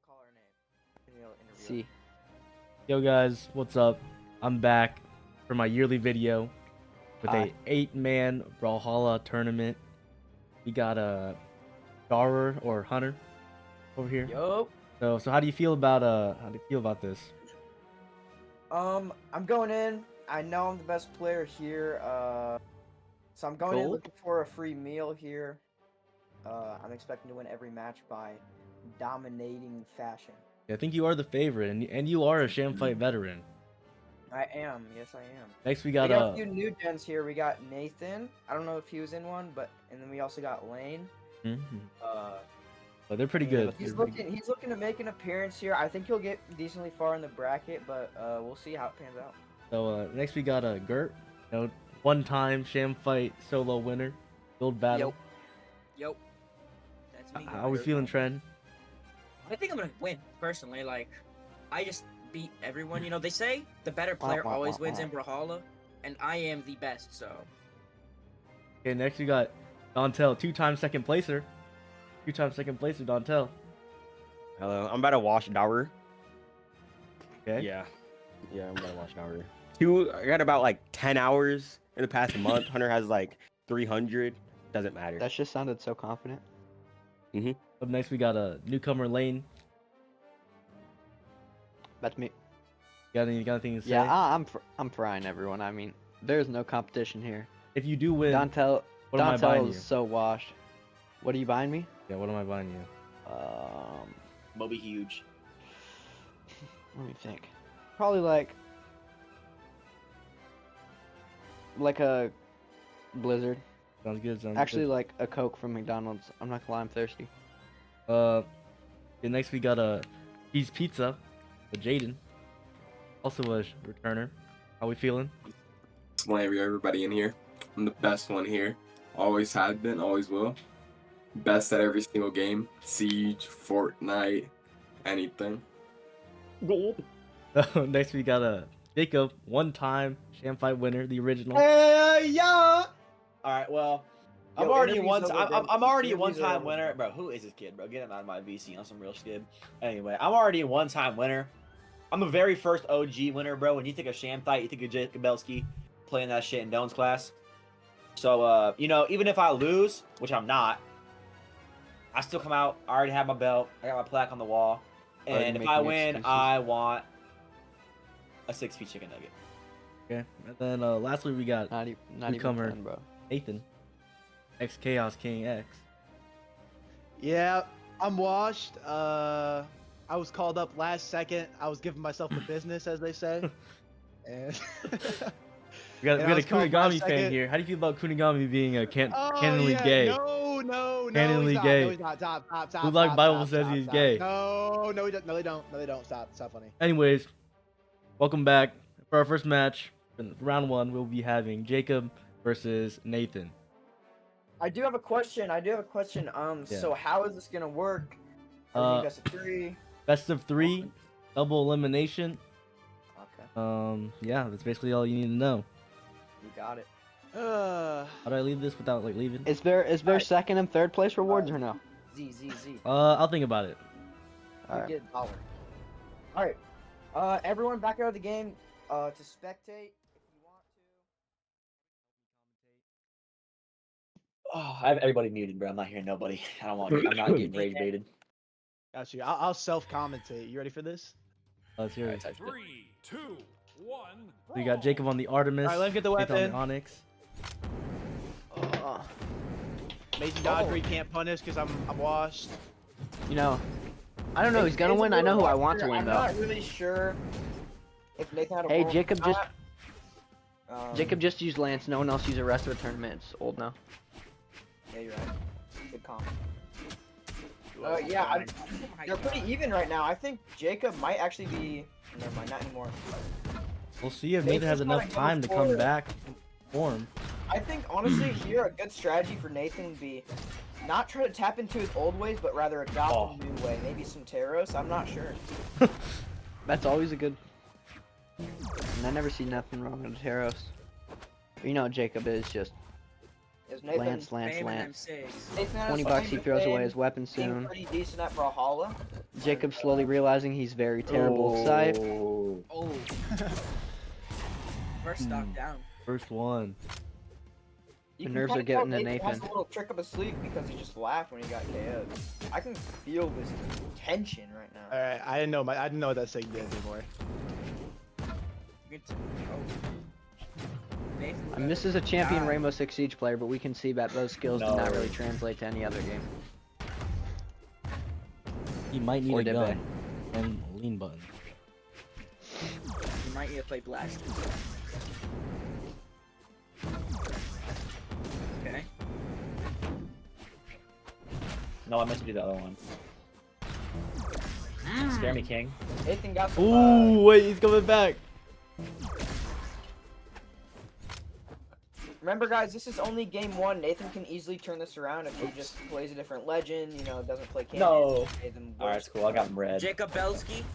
call our name. See. Yo guys, what's up? I'm back for my yearly video with Hi. a 8-man Brawlhalla tournament. We got a Darer or Hunter over here. Yup. So how do you feel about this? I'm going in. I know I'm the best player here. So I'm going in Cool. looking for a free meal here. I'm expecting to win every match by dominating fashion. I think you are the favorite, and you are a Sham Fight veteran. I am. Yes, I am. Next we We got got a few new gens here. We got Nathan. I don't know if he was in one, and then we also got Lain. But they're pretty good. He's They're pretty looking to make an appearance here. I think he'll get decently far in the bracket, but we'll see how it pans out. So next we got Gert, one-time Sham Fight solo winner, Build Battle. Yep. That's me. How are we feeling, Trent? I think I'm gonna win personally. Like, I just beat everyone. You know, they say the better player always wins in Brawlhalla, and I am the best. So. Okay, next we got Dontel, two-time second placer. Dontel. Hello, I'm about to watch Dower. Okay. Yeah, I'm about to watch Dower. I got about like 10 hours in the past month. Hunter has like 300. Doesn't matter. That just sounded so confident. Up next we got a newcomer Lain. That's me. Got anything to say? Yeah, I'm frying everyone. I mean, there's no competition here. If you do win, Dontel what am I buying Dontel you? is so washed. What are you buying me? Yeah, what am I buying you? Moby huge. Let me think. Probably like a Blizzard. Sounds good. Actually, like a Coke from McDonald's. I'm not gonna lie, I'm thirsty. Okay, next we got a Cheese Pizza, the Jaiden, also a returner. How we feeling? Slam everybody in here. I'm the best one here. Always have been, always will. Best at every single game. Siege, Fortnite, anything. Next we got a Jacob, one-time Sham Fight winner, the original. Hey, yeah. All right, well, I'm Yo, already interviews over, bro. I'm already a Interviews are one-time over, winner, bro. Who is this kid, bro? Get him out of my VC on some real skid. Anyway, I'm already a one-time winner. I'm a very first OG winner, bro. When you think of Sham Fight, you think of Jacobelski playing that shit in Doan's class. So, you know, even if I lose, which I'm not, I still come out. I already have my belt. I got my plaque on the wall. Already And if making I win, excuses. I want a 6-piece chicken nugget. Okay, and then lastly we got Not even Newcomer. 10, bro. Nathan, X Chaos King X. Yeah, I'm washed. I was called up last second. I was giving myself the business, as they say. And We got Yeah, a I was called last Kunigami fan second. here. How do you feel about Kunigami being a oh, canonly yeah, gay? No, Canonly he's not. gay. No, he's not. Stop. Who like stop, Bible stop, says stop, he's stop. gay? No, they don't. Stop funny. Anyways, welcome back for our first match. In round 1, we'll be having Jacob versus Nathan. I do have a question. Yeah. So how is this gonna work? Are we best of 3? Best of 3, double elimination. Okay, Yeah, that's basically all you need to know. you got it. How do I leave this without like leaving? Is there Alright. second and third place rewards or no? Z. I'll think about it. You Alright. get $1. All right. Everyone back out of the game. To spectate if you want to. Oh, I have everybody muted, bro. I'm not hearing nobody. I'm not getting rage baited. Got you. I'll self-commentate. You ready for this? Let's hear it. 3, 2, 1. So you got Jacob on the Artemis. All right, let me get the Nathan on weapon. the Onyx. Mason Dodgery can't punish because I'm washed. You know, I don't know. He's gonna win. I know who I want to win I'm though. not really sure if Nathan had a Hey, roll or Jacob just not. Jacob just used Lance. No one else used the rest of the tournament. It's old now. Yeah, you're right. Good comp. Yeah, they're pretty even right now. I think Jacob might actually be. Never mind, not anymore. We'll see if Nathan has Nathan's enough gotta time go to come for- back and form. I think honestly here a good strategy for Nathan would be not try to tap into his old ways, but rather adopt a new way. Maybe some Taros. I'm not sure. That's always a good. And I never see nothing wrong with Taros. You know, Jacob is just Is Nathan, Lance. Fame and M6. Nathan has 20 bucks. He throws away been his weapon being soon. pretty decent at Brawlhalla. Jacob slowly realizing he's very terrible at sight. Oh. Oh. First stock down. First one. You The can nerves kinda are getting tell to Nathan has Nathan. a little trick up his sleeve because he just laughed when he got KO'd. I can feel this tension right now. All right, I didn't know what that thing did anymore. Good to- oh. Nathan, I mean, this is a champion God. Rainbow Six Siege player, but we can see that those skills do not really translate to any other game. He might need Or a did gun and a lean button. You might need to play Blaster. Okay. No, I meant to do the other one. Scare me, King. Nathan got some. Ooh, wait, he's coming back. Remember, guys, this is only game 1. Nathan can easily turn this around if he just plays a different legend. You know, doesn't play Canyon. No. Nathan All right, it's cool. I got him red. Jacob Belsky,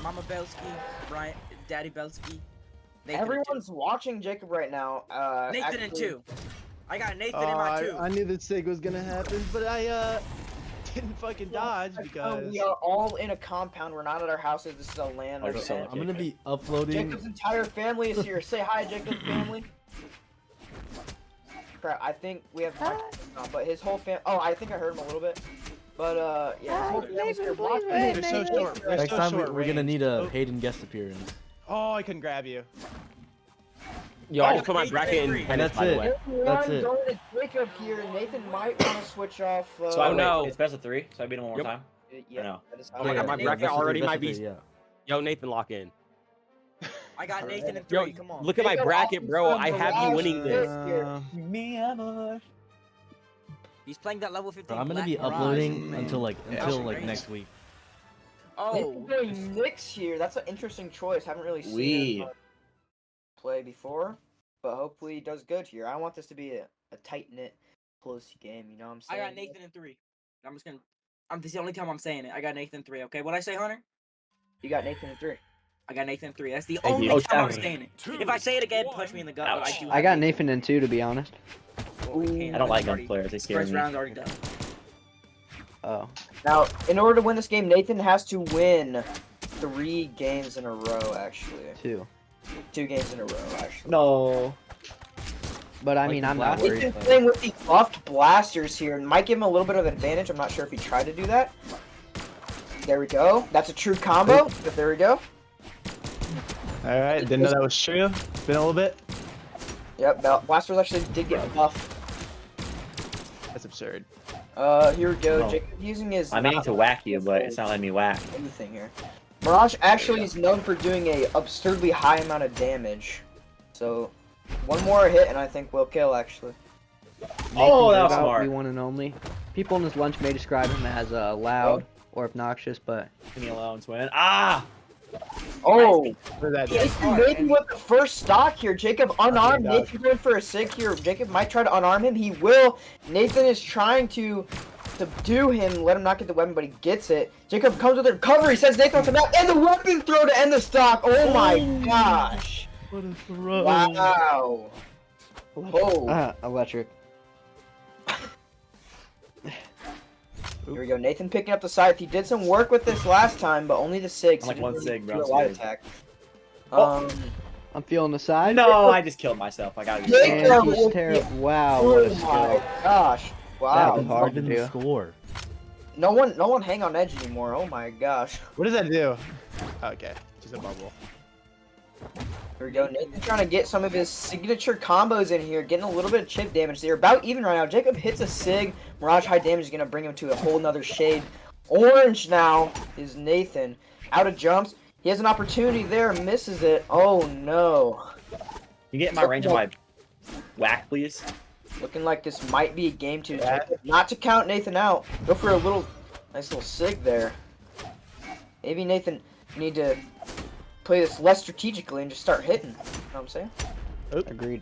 Mama Belsky, Brian, Daddy Belsky. Nathan Everyone's watching Jacob right now. Nathan in actually- 2. I got Nathan Oh, in my 2. I knew the sig was gonna happen, but I didn't fucking dodge because. We are all in a compound. We're not at our houses. This is a land. Oh, event. so- I'm gonna be uploading. Jacob's entire family is here. Say hi, Jacob's family. Crap, I think we have but his whole fam. Oh, I think I heard him a little bit. But yeah, his whole family's here watching. They're so short. They're Next so time short we're gonna range. need a Oh. Hayden guest appearance. Oh, I couldn't grab you. Yo, I just put my bracket in And tennis, that's by the it. way. That's I'm it. going to Jacob here. Nathan might want to switch off. So I Oh, no. wait, it's best of 3. So I beat him one more Yep. time. Yeah, no. that is Oh my God, my Nathan- bracket Best of already three, might best of be. three, Yo, Nathan, lock in. I got Nathan in Yo, 3. Come on. look at my Jacob bracket, also bro. from I have you Mirage winning this. here. Me amor. He's playing that level 15. Bro, I'm gonna Black be Mirage. uploading man. until like Yeah. next week. Oh. Nathan's going Knicks here. That's an interesting choice. Haven't really seen We. him play before, but hopefully he does good here. I want this to be a tight knit, close game. You know what I'm I saying? got Nathan in 3. I'm just gonna. This is the only time I'm saying it. I got Nathan in 3. Okay, what I say, Hunter? You got Nathan in 3. I got Nathan in 3. That's the Thank only you. time I'm Chapter. saying it. If I say it again, punch me in the gut. But I do. I got Nathan in 2, to be honest. I don't like gun players. They scare First me. round's already done. Oh. Now, in order to win this game, Nathan has to win 3 games in a row. Actually, 2. 2 games in a row. Actually. No. But I Like mean, the I'm not black- Nathan's worried. playing with the buffed blasters here, and might give him a little bit of advantage. I'm not sure if he tried to do that. There we go. That's a true combo. But there we go. All right, didn't know that was true. Been a little bit. Yep, blasters actually did get buffed. That's absurd. Here we go. Oh. Jacob using his. I meant to whack you, but it's not letting me whack. Anything here. Mirage actually is known for doing a absurdly high amount of damage. So, one more hit and I think we'll kill actually. Oh, that Nathan's was about smart. the one and only. People in his lunch may describe him as loud or obnoxious, but Leave me alone, Twin. Ah! Oh, What did that do? Yeah. Nathan Nathan with the first stock here. Jacob unarmed. dodge. Nathan going for a sig here. Jacob might try to unarm him. He will. Nathan is trying to subdue him, let him not get the weapon, but he gets it. Jacob comes with a recovery, says Nathan will come out, and the weapon throw to end the stock. Oh my gosh. What a throw! Wow. Oh. electric. Here we go. Nathan picking up the scythe. He did some work with this last time, but only the sig. I'm like one sig, bro. Do a It's light good. attack. Oh. I'm feeling the side. No, I just killed myself. I got Yeah. And Jacob he's with terrible. Wow, Oh what a my skill. gosh. That Wow. was hard to Didn't do. score. No one hang on edge anymore. Oh my gosh. What does that do? Okay, just a bubble. Here we go. Nathan trying to get some of his signature combos in here, getting a little bit of chip damage. They're about even right now. Jacob hits a sig. Mirage high damage is going to bring him to a whole nother shade. Orange now is Nathan. Out of jumps. He has an opportunity there, misses it. Oh no. You get in my range of my whack, please. Looking like this might be a game to Yeah. not to count Nathan out. Go for a nice little sig there. Maybe Nathan you need to play this less strategically and just start hitting. You know what I'm saying? Agreed.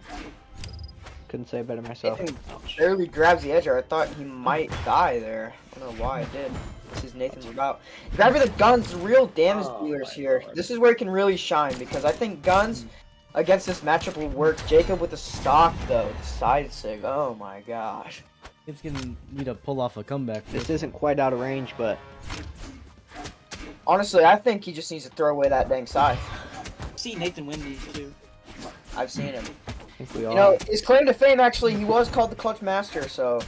Couldn't say it better myself. Nathan barely grabs the edge. I thought he might die there. I don't know why I did. This is Nathan's about. Grabbing the guns, real damage Oh dealers my here. Lord. This is where he can really shine because I think guns against this matchup will work. Jacob with the stock though, the side sig. Oh my gosh. It's gonna need to pull off a comeback. This isn't quite out of range, but Honestly, I think he just needs to throw away that dang scythe. See Nathan win these too. I've seen him. I think we You all. know, his claim to fame actually, he was called the Clutch Master, so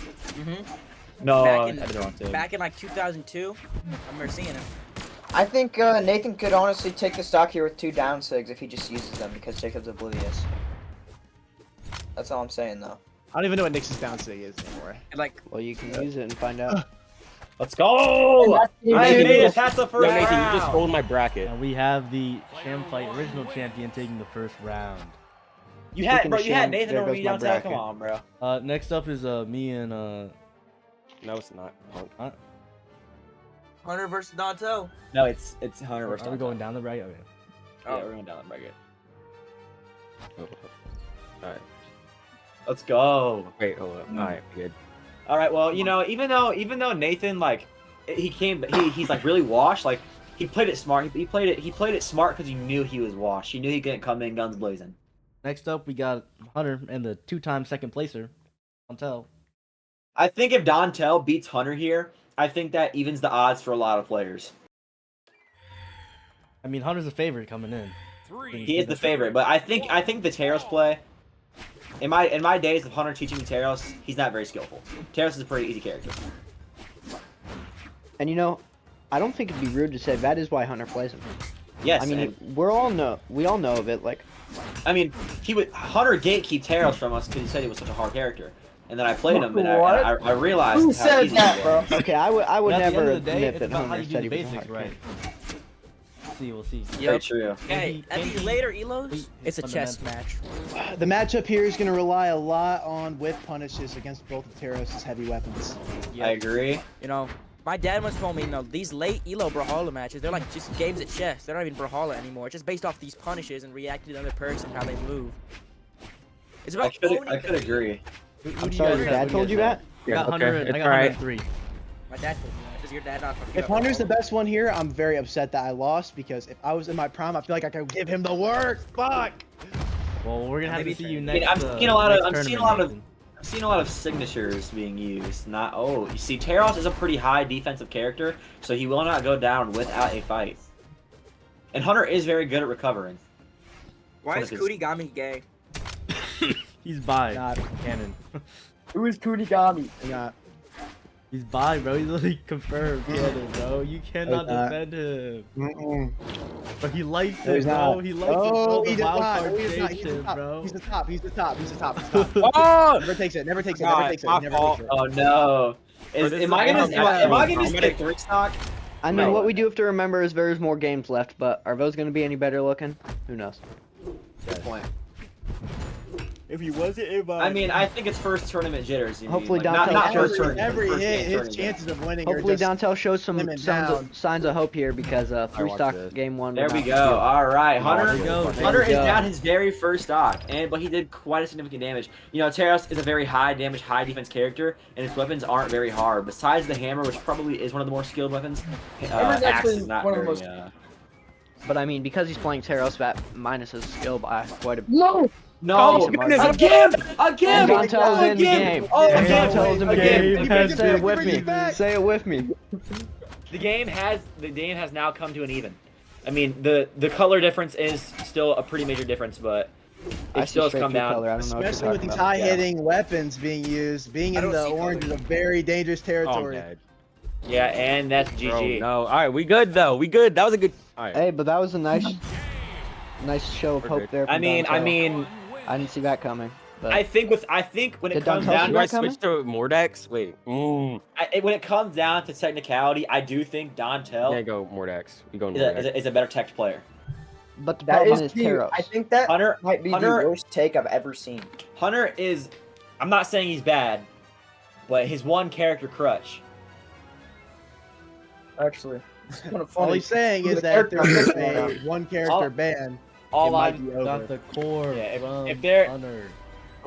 No, Back I in- didn't want to. Back in like 2002, I remember seeing him. I think Nathan could honestly take the stock here with 2 down sigs if he just uses them because Jacob's oblivious. That's all I'm saying though. I don't even know what Nix's down sig is anymore. And like, Well, you can use it and find out. Let's go! I made it past the first Yo, Nathan, you just round. stole my bracket. And we have the Sham Fight original champion taking the first round. You had, Speaking bro. of You had sham, Nathan there over goes me my down there. Come bracket. on, bro. Next up is me and No, it's not. Punk. Hunter versus Dontel. No, it's Hunter are versus. we going down the right? Okay. Yeah, we're going down the bracket. Alright. Let's go. Wait, hold up. Alright, good. All right. Well, you know, even though Nathan like he's like really washed. Like he played it smart. He played it smart because he knew he was washed. He knew he couldn't come in guns blazing. Next up, we got Hunter and the 2-time second placer, Dontel. I think if Dontel beats Hunter here, I think that evens the odds for a lot of players. I mean, Hunter's a favorite coming in. He is the favorite, but I think the Taros play. In my days of Hunter teaching me Taros, he's not very skillful. Taros is a pretty easy character. And you know, I don't think it'd be rude to say that is why Hunter plays him. Yes, I mean, and- we all know of it. Like, I mean, Hunter gatekeep Taros from us because he said he was such a hard character, and then I played him and What? I realized Who how said easy that, he bro? was. okay, I would But at the never end of the day, admit it's that about how Hunter you said do he the was a basics, hard right? character. We'll see. Very true. Hey, at the later elos, it's a chess match. The matchup here is going to rely a lot on whip punishes against both of Taros' heavy weapons. I agree. You know, my dad once told me, you know, these late elo Brawlhalla matches, they're like just games at chess. They're not even Brawlhalla anymore. It's just based off these punishes and reacting to the other person, how they move. It's about I could agree. I'm sorry, your dad told you that? I got Okay, Hunter. it's I got alright. Hunter 3. My dad told me that. Does your dad not fucking If Hunter's the best one here, I'm very upset that I lost because if I was in my prime, I feel like I could give him the work. Fuck. Well, we're gonna have Maybe to see you I next. I'm seeing a lot of- next I'm seeing a tournament, lot of- Nathan. I've seen a lot of signatures being used. You see, Taros is a pretty high defensive character, so he will not go down without a fight. And Hunter is very good at recovering. Why is Hunter's- Kunigami gay? He's bi. Not- Canon. Who is Kunigami? Yeah. He's bi, bro. He's literally confirmed brother, bro. You cannot not. defend him. Mm-mm. But he likes No, it, he's bro. not. He likes it, Oh, bro. he The does wild not. card Oh, he does not. He's station, the top. bro. He's the top. He's the top. He's the top. He's the top. Oh! Never takes it. Never takes it. Never takes it. Never takes it. My Never fault. takes it. Oh no. Am I gonna skip 3 stock? I mean, No. what we do have to remember is there's more games left, but are those going to be any better looking? Who knows? Good point. If he wasn't I mean, I think it's first tournament jitters. You Hopefully mean. Like, not Dontel first shows- tournament. Every first hit, game his tournament. chances of winning are Hopefully just Dontel shows some slimming signs down. of hope here because 3 watch stock this. game 1. There would we not go. be- All right, Hunter. There we go. Hunter is There we go. down his very first stock, but he did quite a significant damage. You know, Taros is a very high damage, high defense character, and his weapons aren't very hard. Besides the hammer, which probably is one of the more skilled weapons, Hammer's axe actually is not one of the very. most- But I mean, because he's playing Taros, that minus his skill by quite a bit. No! No, Oh, goodness, my a gimp! A And gimp! Dontel's in the game. Oh, And a gimp! Dontel's in the A game. gimp! has Say it been- with Bring it me. back. Say it with me. The game has now come to an even. I mean, the color difference is still a pretty major difference, but I it still has see straight come through down. color. I don't know what Especially you're with these talking about. high-hitting weapons being used, being I in don't the see orange is color. a very dangerous Oh, territory. I'm dead. Yeah, and that's Bro, GG. no. Alright, we good though. We good. That was a good. Alright. Hey, but that was a nice show of We're hope good. there. I from mean, Dontel. I didn't see that coming. But I think when it Did comes Dontel down see You that guys coming? switched to Mordax? Wait. when it comes down to technicality, I do think Dontel Can't go Mordax. We go is Mordax. a better tech player. but the That problem is is Taros. I think that Hunter, might be the worst take I've ever seen. Hunter is. I'm not saying he's bad, but his one character crutch. Actually, it's kind of All funny. he's saying is The that if character there's is a one character All- ban, All it might I'm. be over. Got the core Yeah, from if they're- Hunter.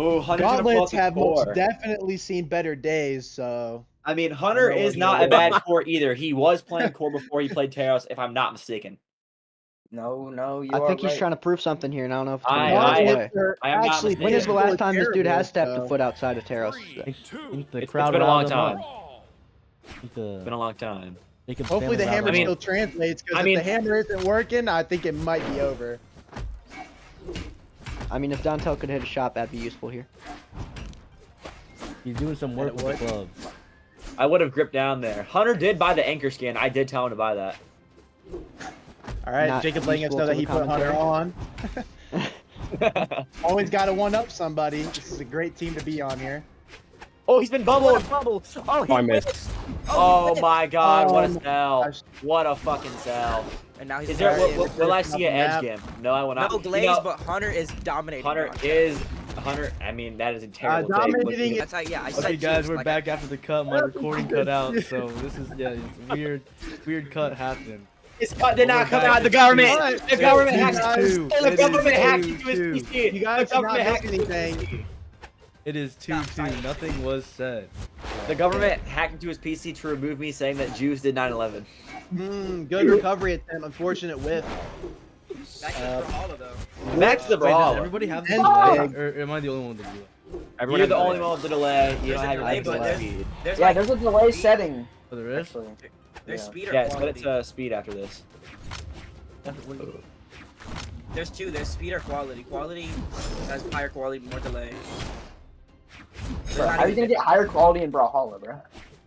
Oh, Hunter's gonna pull Gauntlets up have the most core. definitely seen better days, so I mean, Hunter I know is what not you're a bad core either. He was playing core before he played Taros, if I'm not mistaken. No, you I are think he's right. trying to prove something here, and I don't know if it's I- gonna go I- his way. I am not Actually, mistaken. When is the Really last time this dude has stepped a terrible, foot outside of Taros? Three, two, think the It's crowd been a long riled him up. time. brawl. I think the It's been a long time. Jacob's Hopefully the family hammer riled him still up. translates, because I if mean- the hammer isn't working, I think it might be over. I mean, if Dontel could hit a shot, that'd be useful here. He's doing some work And it with the clubs. I would have gripped down there. Hunter did buy the anchor skin. I did tell him to buy that. All right, Not Jacob letting us useful know to that the he put Hunter commentary. on. Always got to one up somebody. This is a great team to be on here. Oh, he's been bubbled. Bubble. Oh, I missed. Oh my god, what a Oh, sell. gosh. What a fucking sell. And now he's Is there, dominating. will I see an edge game? No, I will not. No You glaze, know, but Hunter is dominating. Hunter Dontel. is, I mean, that is a terrible take. dominating Look, That's how, yeah, I said Okay, guys, juice, we're like, back after the cut. My recording cut out, so this is it's weird cut happened. His cut did not come We're back. out. The government, It's the government two, hacked. two. The It government is hacked two, into his two. PC. You guys The did not government miss hacked into his anything. PC. It is 2-2. Nothing was said. The government hacked into his PC to remove me, saying that Jews did 9/11. Good recovery attempt. Unfortunate whiff. Back to Brawlhalla, though. Back to the Wait, brawl. does everybody have the And delay, big. or am I the only one with the delay? Everyone You're has the a only delay. one with the delay. You There's don't a have your delay, but delay there's- speed. There's Yeah, like, there's a delay setting. Oh, there is? Actually. there's Yeah. speed or Yes, but quality. it's speed after this. There's two. There's speed or quality. Quality has higher quality, more delay. There's Bro, not how are you even gonna get higher quality in Brawlhalla, bro?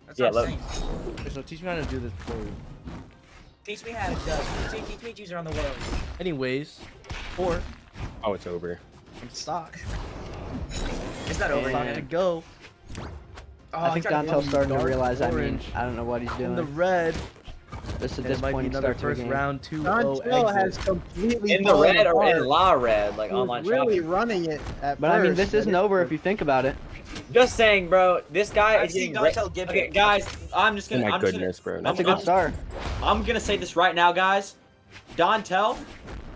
That's Yeah, what I'm look. saying. Okay, so teach me how to do this before. Teach me how to do. Teach me juice around the world. Anyways, 4. Oh, it's over. I'm stock. It's not over Stock yet. to go. Oh, I think he tried to Dontel's starting to dark realize. orange. I don't know what he's In the doing. red. This is a And it might be disappointing another start to a first game. round 2-0 Dontel has exit. completely In the fallen red or apart. in La Red, like He was online really shopping. running it at But I mean, first, this isn't but it- over if you think about it. Just saying, bro. This guy I've is seen getting Dontel give Okay, it. guys, I'm just Oh gonna. my I'm just goodness, bro. That's a I'm- good start. I'm gonna say this right now, guys. Dontel,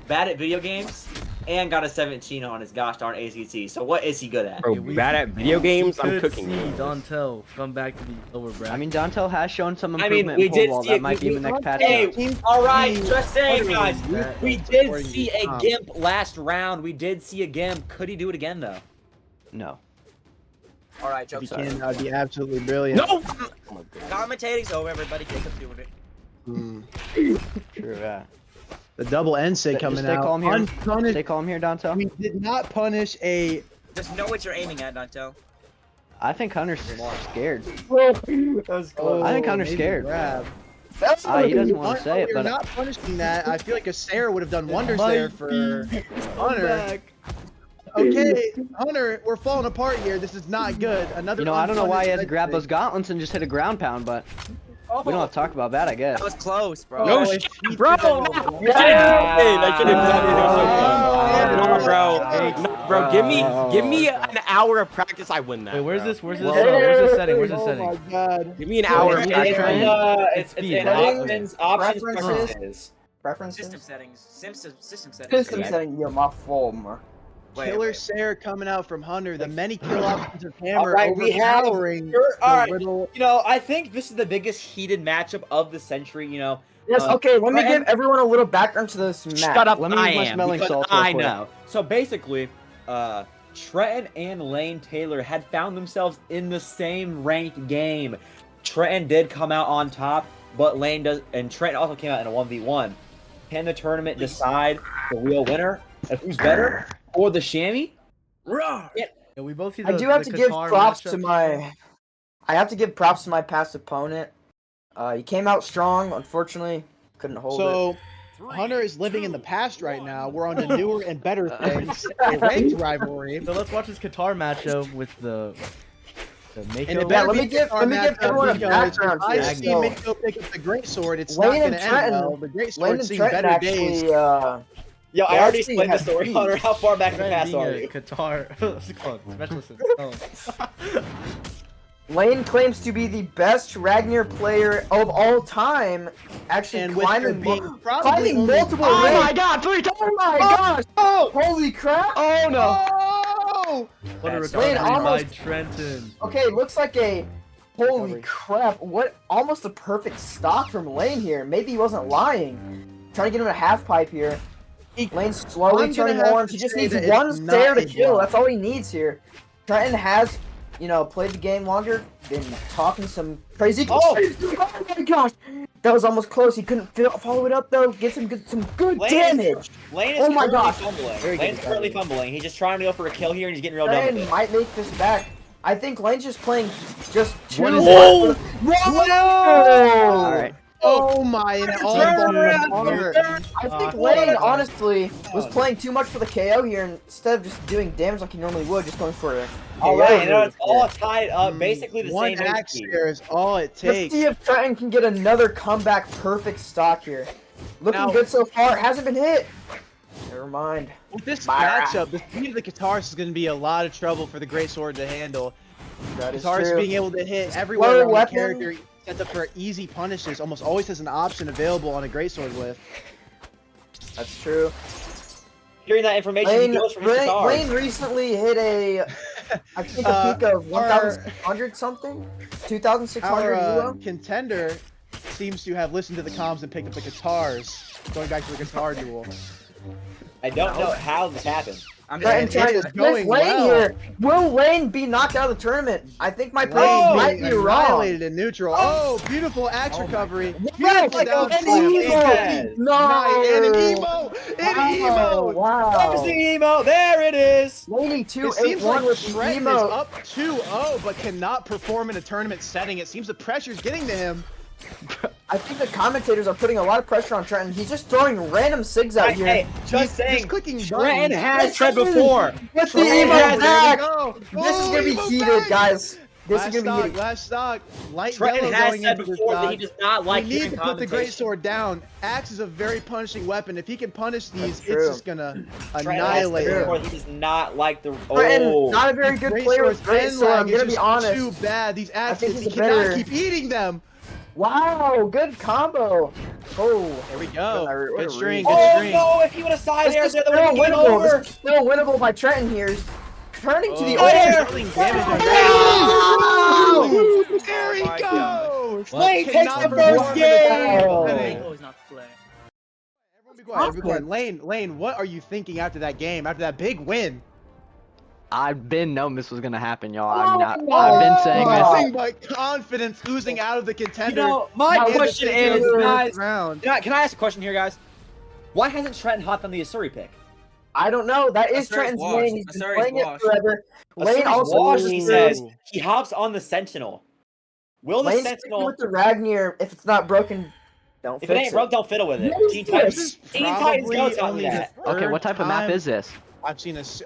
bad at video games, and got a 17 on his gosh darn ACT. So what is he good at? Bro, Yeah, we- bad at video games? I'm Could cooking. see you. Dontel come back to the lower bracket. I mean, Dontel has shown some I mean, improvement we in did pole wall. see That it- might be in the next patch. Hey, notes. all right, just saying, guys. that We was did supporting see his a comp. gimp last round. We did see a gimp. Could he do it again though? No. All right, If jokes he on. can, that'd be absolutely brilliant. No! Oh my goodness. Commentating's over, everybody. Jacob's doing it. True. Yeah. The double N sig Just coming stay out. calm here. Unpunished. Stay calm here, Dontel. We did not punish a. Just know what you're aiming at, Dontel. I think Hunter's scared. That's I think Hunter's maybe scared. grab. That's He doesn't want to say it, We're but not punishing that. I feel like a Sarah would have done wonders Might there for Hunter. Okay, Hunter, we're falling apart here. This is not good. Another. you know, I don't know why he has to unpunished grab red those sig. gauntlets and just hit a ground pound, but we don't have to talk about that, I guess. That was close, bro. No Oh, shit, if he bro! did that, No! yeah. I should have done it. Oh, No, bro. yeah. No, bro, give me an hour of practice. I win that. Wait, where's bro. this? Where's this? Well- where's this setting? Where's this Oh setting? my god. Give me an hour. Wait, of wait, practice. wait, It's Speed, in right? options, Preferences. preferences. Preferences. System settings. System settings. System Yeah. setting. You're my form. Killer Sarah coming out from Hunter. The many kill options of Hammer Alright, we have- overpowering Sure, the alright. little. You know, I think this is the biggest heated matchup of the century. You know, Yes. Okay. Let me and- give everyone a little background to this map. shut up. Let me I use my am, smelling because salts real I quick. know. So basically, Trenton and Lain Taylor had found themselves in the same ranked game. Trenton did come out on top, but Lain does, and Trenton also came out in a 1v1. Can the tournament decide the real winner of who's better or the chamois? Roar! Yeah, we both see I the, do have the to give Qatar props matchup. to my. I have to give props to my past opponent. He came out strong. Unfortunately, couldn't hold it. So Hunter is living in the past right now. We're on to newer and better things. A ranked rivalry. So let's watch this Qatar matchup with the And Mako. it Yeah, better let be me give our matchup everyone a because background if I here. see So, Mako pick up the great sword, it's Lain not going and to end Trenton- well. The great Lane sword's and seen Trenton better days. actually. Yo, I They already actually explained the have story, beef. Hunter. How far back in the Trenton past being are a you? Qatar, what's it called? Specialist. Oh. Lane claims to be the best Ragnar player of all time. Actually, And with her climbing, being probably climbing only multiple Oh ranks. my god, 3 times! Oh my gosh! Oh! Holy crap! Oh no! Oh! What a That's recovery Lane by almost- Trenton. Okay, looks like a. Holy Recovery. crap! What? Almost a perfect stock from Lane here. Maybe he wasn't lying. trying to get him a half pipe here. Lane's slowly I'm gonna turning have orange. to He just say needs that one it's stare not to a kill. block. That's all he needs here. Trenton has, you know, played the game longer, been talking some crazy. Oh my gosh, that was almost close. He couldn't follow it up though. Get some good damage. Lane is Oh my currently gosh. fumbling. Lane's currently fumbling. He's just trying to go for a kill here, and he's getting real dumb with Trenton it. might make this back. I think Lane's just playing just too. What is Whoa! All right. Oh my! And all I think Lain honestly was playing too much for the KO here instead of just doing damage like he normally would, just going for a KO. All right, you know, it's all tied up. Basically the one same axe HP. there is all it Let's takes. see if Trenton can get another comeback perfect stock here. Looking Now- good so far. Hasn't been hit. Never mind. With this Myra. matchup, the speed of the Katar's is going to be a lot of trouble for the Great Sword to handle. That is Katar's true. being able to hit Slow everywhere on the weapon. character sets up for easy punishes. Almost always has an option available on a Great Sword with. That's true. Hearing that information, he goes for his guitar. Lane recently hit a, I think a peak of 1,600 something, 2,600 Our Euro. contender seems to have listened to the comms and picked up the Katars. Going back to the guitar duel. I don't know how this happened. I'm Trenton just trying it to is going Lane well. here. Will Lane be knocked out of the tournament? I think my Lane play might being be wrong. annihilated in neutral. Oh, beautiful axe recovery. Yes, Beautiful like down an slam. emo. No. Nice. And an emo. An emo. Wow. There's the emo. There it is. Laning It 2 seems 8-1 like with the Trenton is emo. up 2-0, but cannot perform in a tournament setting. It seems the pressure's getting to him. I think the commentators are putting a lot of pressure on Trenton. He's just throwing random sigs out here. Hey, just He's saying. just clicking Trenton buttons. has tread before. With the Oh, emo there we back. go. This is Oh, gonna be emo heated, back. guys. This Last is gonna be stock, heated. last stock. Light Trenton yellow has going said into this before that stock. he does not like We need hearing to put the Great commentation. Sword down. Axe is a very punishing weapon. If he can punish these, true. it's just gonna Trenton has annihilate said him. before that he does not like the. Trenton, Oh. not a very good Great player with Sword's Great end Sword. I'm lag is gonna be just honest. too bad. These think axes, he's he a cannot better- keep eating them. Wow, good combo. Oh, There we go. What a Good string, read. good Oh string. no! If he would have side this aired is there, still that would have been winnable. over. This is still winnable by Trenton here. He's turning to the Oh, air. dealing damage on Oh! There he my goes. Lane takes Cannot the first perform in a game. tournament Oh. setting. Mango is not the play. Everyone be quiet, everyone. Lane, what are you thinking after that game? After that big win? I've been knowing this was gonna happen, y'all. Oh, I've been saying this. Nothing but confidence oozing out of the contender. You know, my Now, question listen to is, the guys. Round. Can I ask a question here, guys? Why hasn't Trenton hopped on the Asuri pick? I don't know. That is Asuri's Trenton's washed. lane. He's been Asuri's playing it washed. forever. Lane Asuri's also washed, he is- says. He hops on the Sentinel. Will the Lane's sticking Sentinel? with the Ragnir. If it's not broken, don't If fix it ain't broke, don't fiddle with it. Yes, Teen yes. Titans. This is Teen Titans probably go tell only me the that. Okay, what type of map time is this? I've seen this.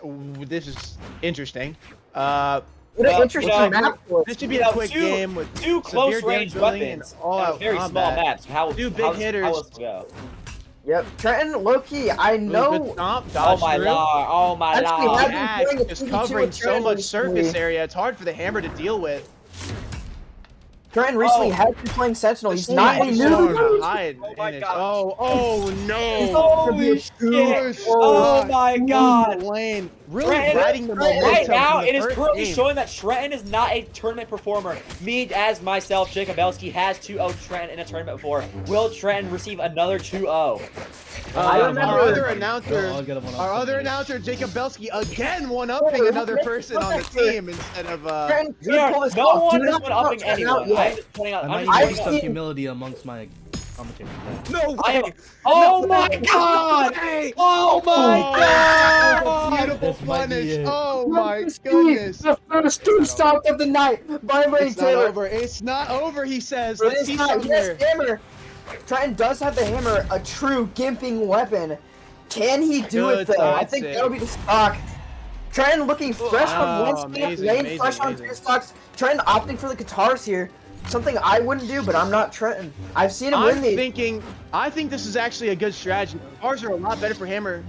This is interesting. Uh, What an Well, interesting well, map for this should be You a know, quick two- game with Two close severe range damage building weapons. and all and out very small combat. maps. How Two big how hitters. How this go? Yep, Trenton, low-key, I Ooh, know. good stomp, Oh dodge my through. lord! Oh my Actually, lord! I've been Axe playing a is 2v2 covering with so Trenton much recently. surface area. It's hard for the hammer to deal with. Trenton recently Oh. has been playing Sentinel. He's The not Sword in is new. showing a high advantage. gosh. Oh no! Holy shit! Oh my god! Lane really Trenton, riding the momentum. right now, from the it is first currently game. showing that Trenton is not a tournament performer. Me, as myself, Jacob Belsky, has 2-0 Trenton in a tournament before. Will Trenton receive another 2-0? I remember- Our other I'll announcer, get him one up our other someday. announcer, Jacob Belsky, again one-upping another person on the team instead of Trenton, We are, pull this no off. one Do is not one upping count Trenton out anyone. I'm yet. just pointing out. I I'm might just I've use pointing some seen- humility amongst my commentators. No I am, way. oh my god! Oh my god! beautiful This might be punish. it. Oh my goodness. The first two stops of the night by Lane It's not Taylor. over. It's not over, he says. But Let's it's see not. something Yes, here. hammer. Trenton does have the hammer, a true gimping weapon. Can he do it Good though? I side think save. that'll be the stock. Trenton looking fresh from one stock, amazing, Lane amazing, fresh on amazing. two stocks. Trenton opting for the guitars here. Something I wouldn't do, but I'm not Trenton. I've seen him win these. I think this is actually a good strategy. Ours are a lot better for hammer,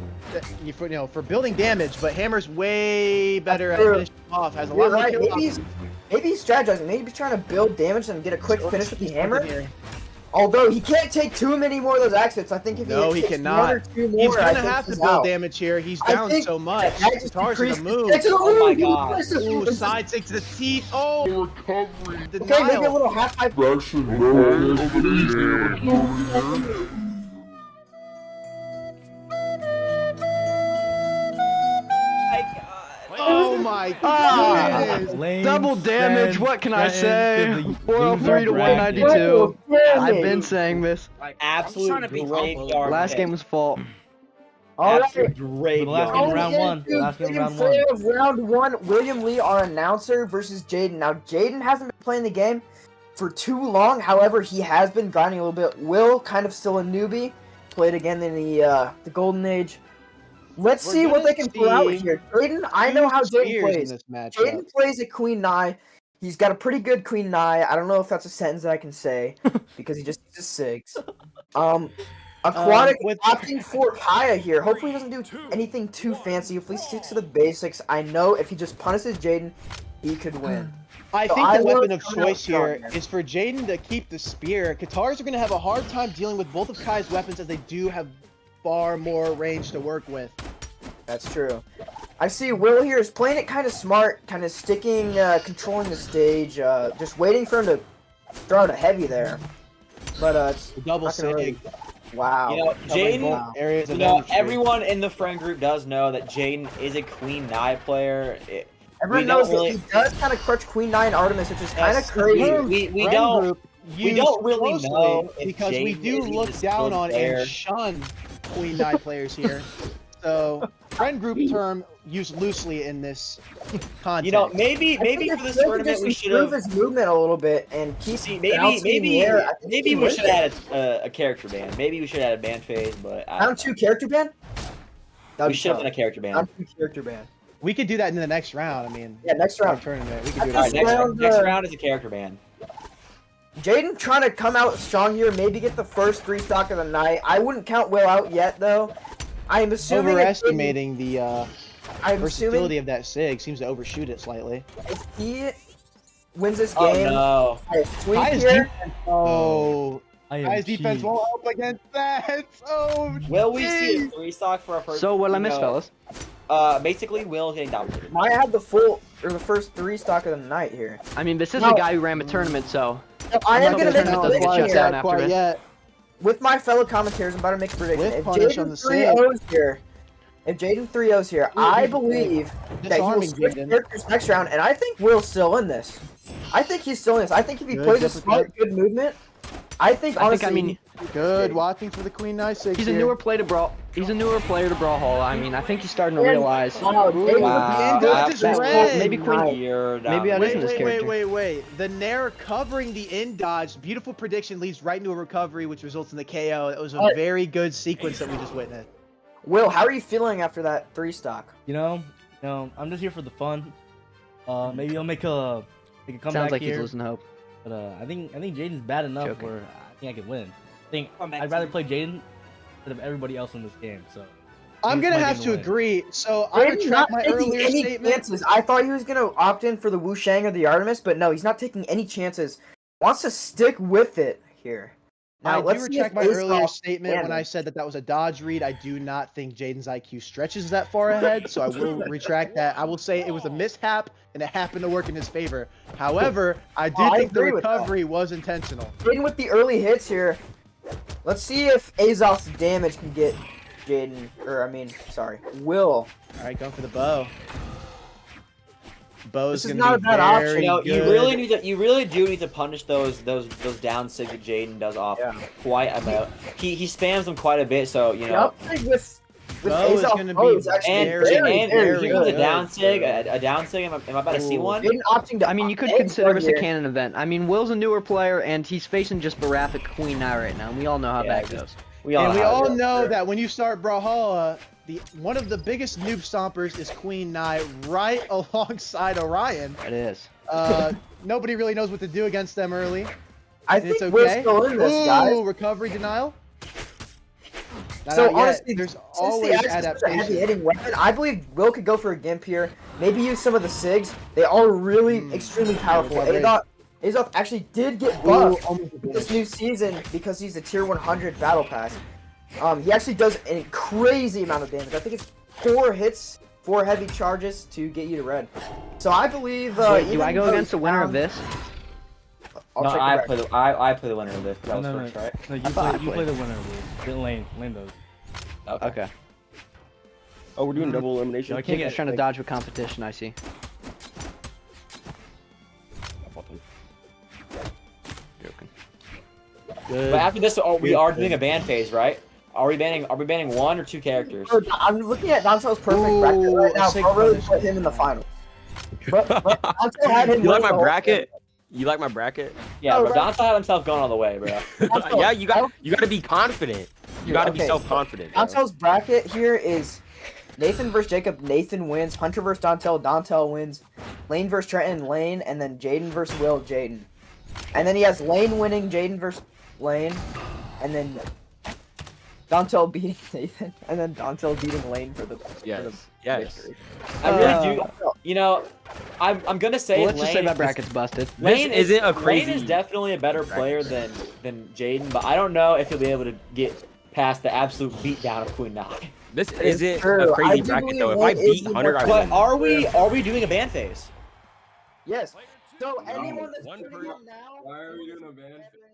for building damage, but hammer's way better at True. finishing off. Has a You're lot more right. kill Maybe he's strategizing. Maybe he's trying to build damage and get a quick options. finish with the He's hammer. here. Although he can't take too many more of those exits. I think if No, he takes cannot. one or two more, He's I gonna think have to he's build out. damage here. He's I down think so much. that just Guitars are the decreased- move. It's a Oh my move. God. Ooh, side six to the teeth. Oh, recovery. Okay, maybe a little half pipe. my Ah! goodness. Lane Double damage, sends what can I Trenton say? to the 403 to loser bracket. 192. I've Damage. been saying this. Like, I'm just trying Absolute to be humble. graveyard. Last pick. game was fault. All right. Absolute For the graveyard. last game of Going round one. into Last game of game round four one. of round one, William Lee, our announcer, versus Jaiden. Now, Jaiden hasn't been playing the game for too long. However, he has been grinding a little bit. Will, kind of still a newbie, played again in the Golden Age. Let's We're see what gonna they can pull out see here. Jaiden, I know how Jaiden Spears in plays. this matchup. Jaiden plays a Queen Nine. He's got a pretty good Queen Nine. I don't know if that's a sentence that I can say because he just uses SIGs. Aquatic with- opting for Kaya here. Hopefully he doesn't do anything too fancy. If he sticks to the basics, I know if he just punishes Jaiden, he could win. I So think I the love weapon of coming out choice here strong, man. is for Jaiden to keep the spear. Katars are going to have a hard time dealing with both of Kai's weapons as they do have far more range to work with. That's true. I see Will here is playing it kind of smart, kind of sticking, controlling the stage, just waiting for him to throw out a heavy there. But it's The double not gonna really- sig. wow. You know, Jaiden, Wow. Areas you of know, entry. everyone in the friend group does know that Jaiden is a Queen Nine player. Everyone we don't knows that really- he does kind of crutch Queen Nine Artemis, which is kind of Yes, crazy. we Friend don't. group we used don't really closely know if because we Jaiden do is look even down skilled on player. and shun Queen Nine players here. So friend group term used loosely in this context. You know, maybe I think for if this Will could tournament just we should improve have. his movement a little bit and keep See, bouncing in the air. I think maybe he we wins should it. have had a character ban. Maybe we should have had a ban phase, but Round 2 character ban? we should have done a character ban. Round 2 character ban. we could do that in the next round. I mean, Yeah, next round. tournament. We could I do just Alright, that. next round, round is a character ban. Jaiden trying to come out strong here, maybe get the first 3 stock of the night. I wouldn't count Will out yet, though. I'm assuming Overestimating the I'm versatility assuming of that sig seems to overshoot it slightly. if he wins this Oh game, no! I sweep Kai's here. defense, oh, I am Kai's defense cheese. won't help against that. Oh, Will we see a jeez. 3 stock for our first? So what I you missed, know, fellas? Basically, Will getting dominated. Might have the full or the first 3 stock of the night here. I mean, this is No. the guy who ran a tournament, so I am not gonna gonna make a turn it prediction doesn't shut here. down after quite this. yet. With my fellow commentators, I'm about to make a prediction. With If punish on Jaiden the 3-0s here, if Jaiden 3-0s here, I believe that he will Disarming switch Jaiden. characters next round, and I think Will's still in this. I think he's still in this. I think if he Good plays a difference. smart, good movement, I think honestly, I mean, Good watching for the Queen Nine sig he's a here. newer player to Brawl. He's a newer player to Brawlhalla. I mean, I think he's starting to And- realize. Wow, Ooh, Jaiden, Wow, the end is that's red. Maybe Queen. You're Maybe I dominated. didn't- Wait, this wait, character. wait. The Nair covering the in dodge. Beautiful prediction leads right into a recovery, which results in the KO. It was a But- very good sequence that we just witnessed. Will, how are you feeling after that 3 stock? You know, I'm just here for the fun. Maybe I'll make a comeback Sounds like here. he's losing hope. But I think Jaiden's bad enough Joking. where I think I can win. I think Comeback I'd rather team. play Jaiden instead of everybody else in this game. So I'm He's gonna my have game to win. agree. So I Jaiden's retract not my taking earlier any statement. chances. I thought he was gonna opt in for the Wu Shang or the Artemis, but no, he's not taking any chances. Wants to stick with it here. Now, I do let's see retract if my Ace earlier Off statement can when win. I said that that was a dodge read. I do not think Jaiden's IQ stretches that far ahead, so I will retract that. I will say it was a mishap and it happened to work in his favor. However, I do I think the agree with that. recovery was intentional. Jaiden with the early hits here. Let's see if Azov's damage can get Jaiden, Will. All right, going for the bow. Bow's This is gonna not be a bad option. very You know, good. you really do need to punish those down sigs that Jaiden does off Yeah. quite a bit. He spams them quite a bit, so you know. Yup, with Bow is Azov, gonna Bow be is actually And very, very, and very here goes a good. down sig, a down sig. Am I about to see Ooh. one? Jaiden opting to I mean, you could edge consider guard this a here. canon event. I mean, Will's a newer player, and he's facing just Baraphic Queen now right now, and we all know how Yeah, that goes. We all And we know how all it is. know that when you start Brawlhalla, one of the biggest noob stompers is Queen Nai right alongside Orion. It is. Nobody really knows what to do against them early. I It's think okay. Will's still in this, Ooh, guys. recovery denial. Not So out yet. honestly, there's since always the Axe is such a adaptation. heavy-hitting weapon, I believe Will could go for a Gimp here. Maybe use some of the Sigs. They are really extremely powerful. Yeah, Azov actually did get Ooh, buffed almost a this finish. new season because he's a tier 100 battle pass. He actually does a crazy amount of damage. I think it's 4 hits, 4 heavy charges to get you to red. So I believe. Wait, do even I go though against the winner of this? I'll No, check I the play record. the I play the winner of this. 'Cause I was no, first, right? no, you I thought I play played. the winner. Then Lane those. Okay. Oh, we're doing double elimination. Yo, I can't Just get trying to dodge with competition, I see. Good. But after this, we are doing a ban phase, right? Are we banning 1 or 2 characters? I'm looking at Dontel's perfect bracket right now. sick I'll really punish. put him in the finals. But Dontel had him You like win my the whole bracket? You like my bracket? Yeah, Oh, but right. Dontel had himself going all the way, bro. Yeah, you got to be confident. You Dude, got to be okay. self-confident. bro. Dontel's bracket here is Nathan versus Jacob. Nathan wins. Hunter versus Dontel. Dontel wins. Lain versus Trenton. Lain, and then Jaiden versus Will. Jaiden. And then he has Lain winning. Jaiden versus Lain, and then Dontel beating Nathan, and then Dontel beating Lain for the Yes. victory. I really do. You know, I'm gonna say Well, let's just say Lain my is- bracket's busted. Lain This isn't a Lain crazy is definitely a better player than Jaiden, but I don't know if he'll be able to get past the absolute beatdown of Queen Nai. This isn't true. a I crazy do bracket believe though. If Lain I is beat the Hunter, more- I But win. are we doing a ban phase? Yes. So No. anyone that's One tuning per- in now, Why are we doing a ban phase?